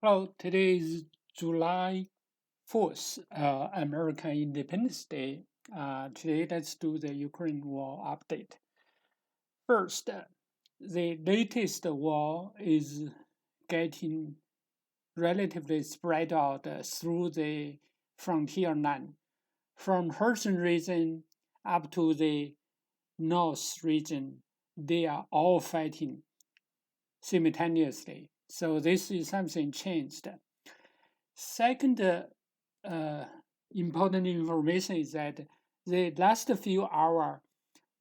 Hello, today is July 4th, American Independence Day. Today, let's do the Ukraine war update. First, the latest war is getting relatively spread out through the frontier line. From Kherson region up to the north region, they are all fighting simultaneously. So this is something changed. Second important information is that the last few hours,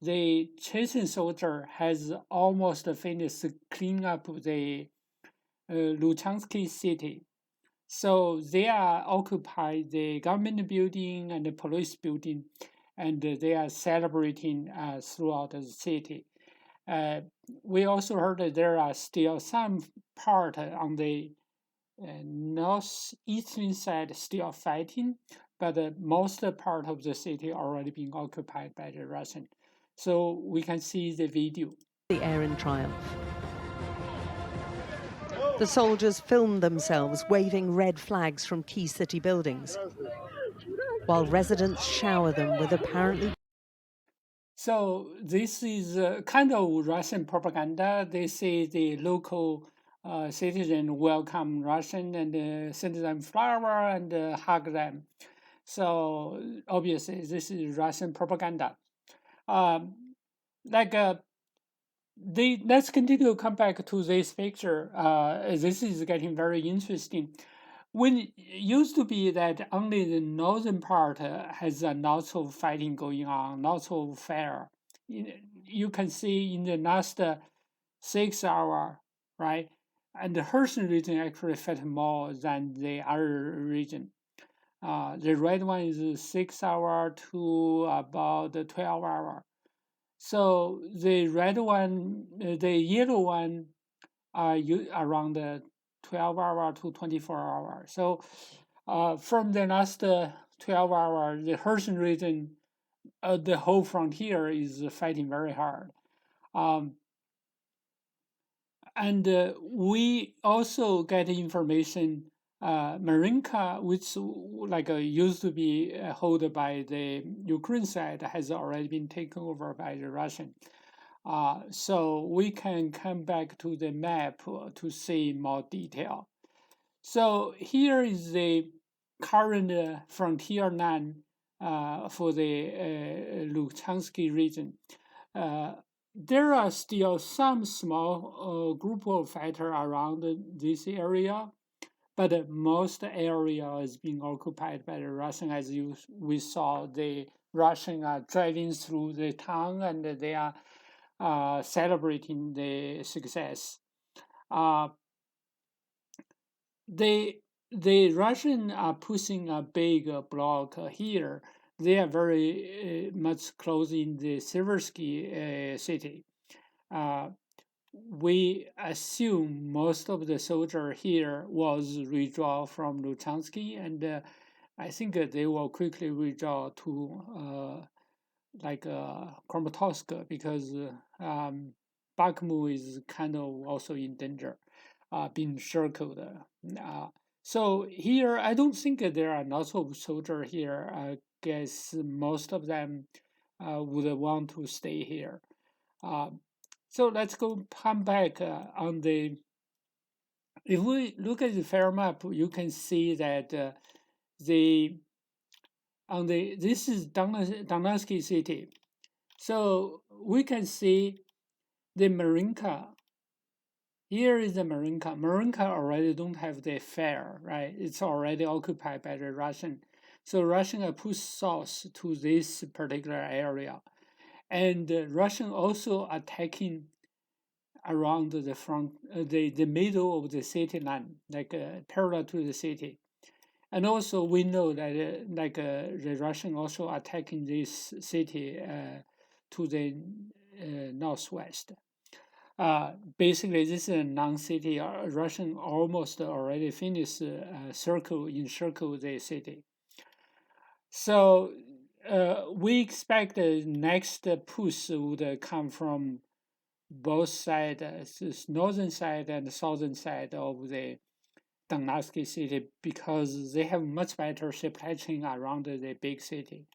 the Chechen soldier has almost finished cleaning up the Luchansky city. So they are occupy the government building and the police building, and they are celebrating throughout the city. We also heard that there are still some part on the northeastern side still fighting, but most part of the city already being occupied by the Russian. So we can see the video. The Aryan triumph. The soldiers filmed themselves waving red flags from key city buildings, while residents shower them with apparently. So this is kind of Russian propaganda. They say the local citizen welcome Russian and send them flower and hug them. So obviously this is Russian propaganda. Let's continue to come back to this picture. This is getting very interesting. When it used to be that only the northern part has a lot of fighting going on, not so fair. You can see in the last 6 hours, right? And the Kherson region actually fought more than the other region. The red one is 6 hours to about 12 hours. So the red one, the yellow one are around 12 hours to 24 hours. So from the last 12 hours, the Kherson region, the whole frontier is fighting very hard. And we also get information, Marinka, which used to be held by the Ukraine side, has already been taken over by the Russian. So we can come back to the map to see more detail. So here is the current frontier line for the Luchansky region. There are still some small group of fighters around this area, but most area is being occupied by the Russian. As we saw, the Russian are driving through the town and they are celebrating the success. The Russians are pushing a big block here. They are very much close in the Seversky city. We assume most of the soldier here was withdrawn from Luchansky, and I think they will quickly withdraw to Kramatorsk because Bakhmut is kind of also in danger, being circled. So here, I don't think there are lots of soldiers here. I guess most of them would want to stay here. So let's come back on the. If we look at the fair map, you can see that this is Donetsky city. So we can see the Marinka. Here is the Marinka. Marinka already don't have the fair, right? It's already occupied by the Russian. So Russian are pushed south to this particular area. And Russian also attacking around the front, the middle of the city line, parallel to the city. And also we know that the Russian also attacking this city to the northwest. Basically, this is a non-city. Russian almost already finished encircle the city. So we expect the next push would come from both sides, northern side and southern side of the Donetsk city because they have much better supply chain around the big city.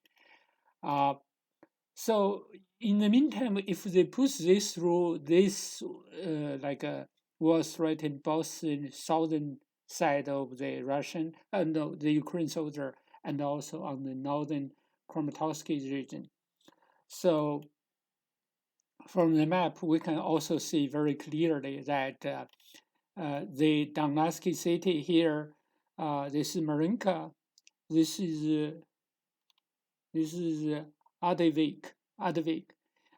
So in the meantime, if they push this through, this war threatened both the southern side of the Russian and the Ukraine soldier, and also on the northern Kramatorsk region. So from the map, we can also see very clearly that the Donetsk city here, this is Marinka, this is Advik.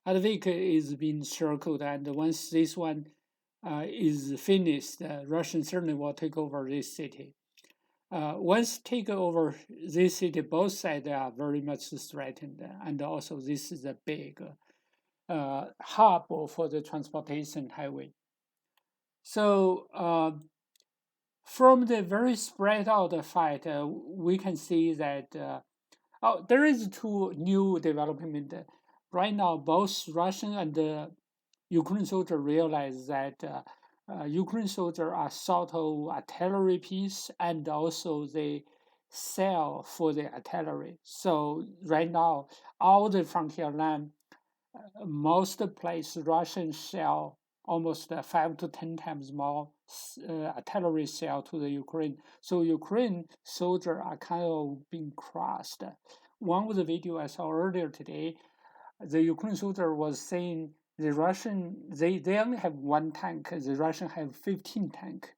Advik is being circled, and once this one is finished, Russian certainly will take over this city. Once take over this city, both sides are very much threatened, and also this is a big hub for the transportation highway. So from the very spread out fight, we can see that there is two new development. Right now, both Russian and Ukraine soldiers realize that Ukraine soldiers are sort of artillery piece, and also they sell for the artillery. So right now, all the frontier land, most place Russians sell almost 5 to 10 times more artillery sell to the Ukraine. So Ukraine soldiers are kind of being crushed. One of the video I saw earlier today, the Ukraine soldier was saying the Russian, they only have 1 tank, the Russian have 15 tank.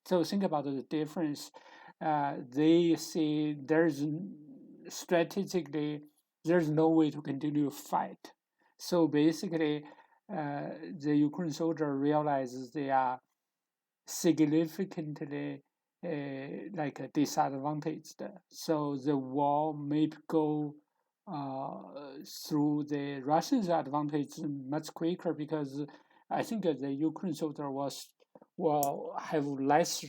So think about the difference. They say strategically, there's no way to continue fight. So basically, the Ukraine soldier realizes they are significantly disadvantaged. So the war may go through the Russians' advantage much quicker, because I think the Ukraine soldier will have less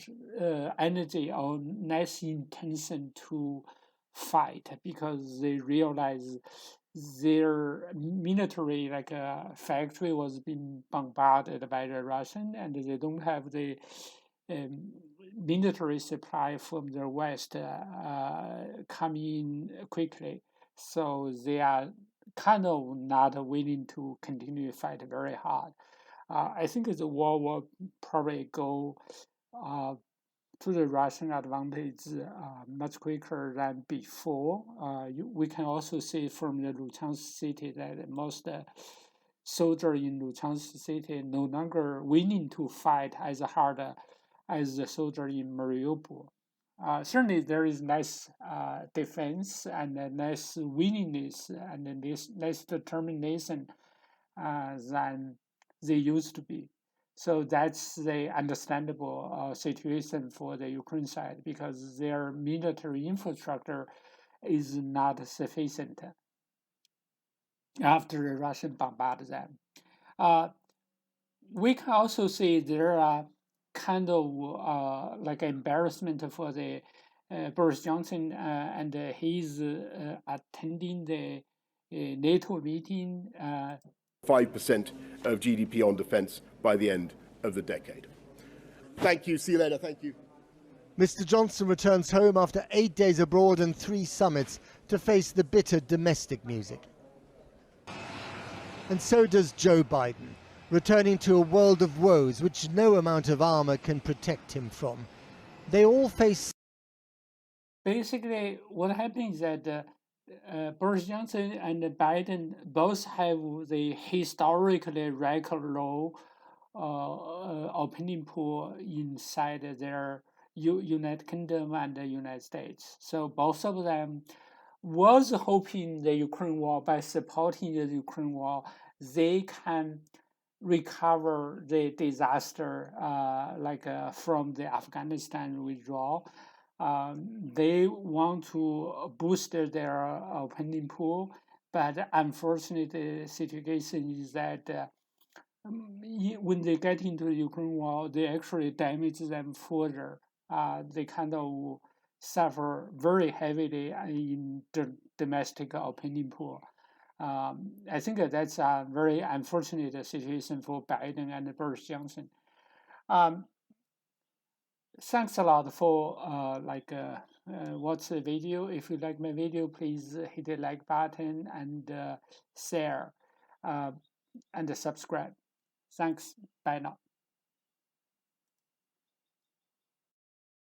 energy or less intention to fight, because they realize their military factory was being bombarded by the Russian, and they don't have the military supply from the West coming in quickly. So they are kind of not willing to continue to fight very hard. I think the war will probably go to the Russian advantage much quicker than before. We can also see from the Luchansk city that most soldiers in Luchansk city no longer willing to fight as hard as the soldier in Mariupol. Certainly, there is less defense and less willingness and less determination than they used to be. So that's the understandable situation for the Ukraine side, because their military infrastructure is not sufficient after the Russian bombarded them. We can also see there are kind of embarrassment for the Boris Johnson, and he's attending the NATO meeting. 5% of GDP on defence by the end of the decade. Thank you. See you later. Thank you. Mr. Johnson returns home after 8 days abroad and 3 summits to face the bitter domestic music. And so does Joe Biden, returning to a world of woes which no amount of armour can protect him from. They all face... Basically, what happens is that Boris Johnson and Biden both have the historically record low opinion poll inside their United Kingdom and the United States. So both of them was hoping the Ukraine war, by supporting the Ukraine war, they can recover the disaster from the Afghanistan withdrawal. They want to boost their opinion pool, but unfortunately, the situation is that when they get into the Ukraine war, they actually damage them further. They kind of suffer very heavily in the domestic opinion pool. I think that's a very unfortunate situation for Biden and Boris Johnson. thanks a lot for watch the video. If you like my video, please hit the like button and share and subscribe. Thanks. Bye now.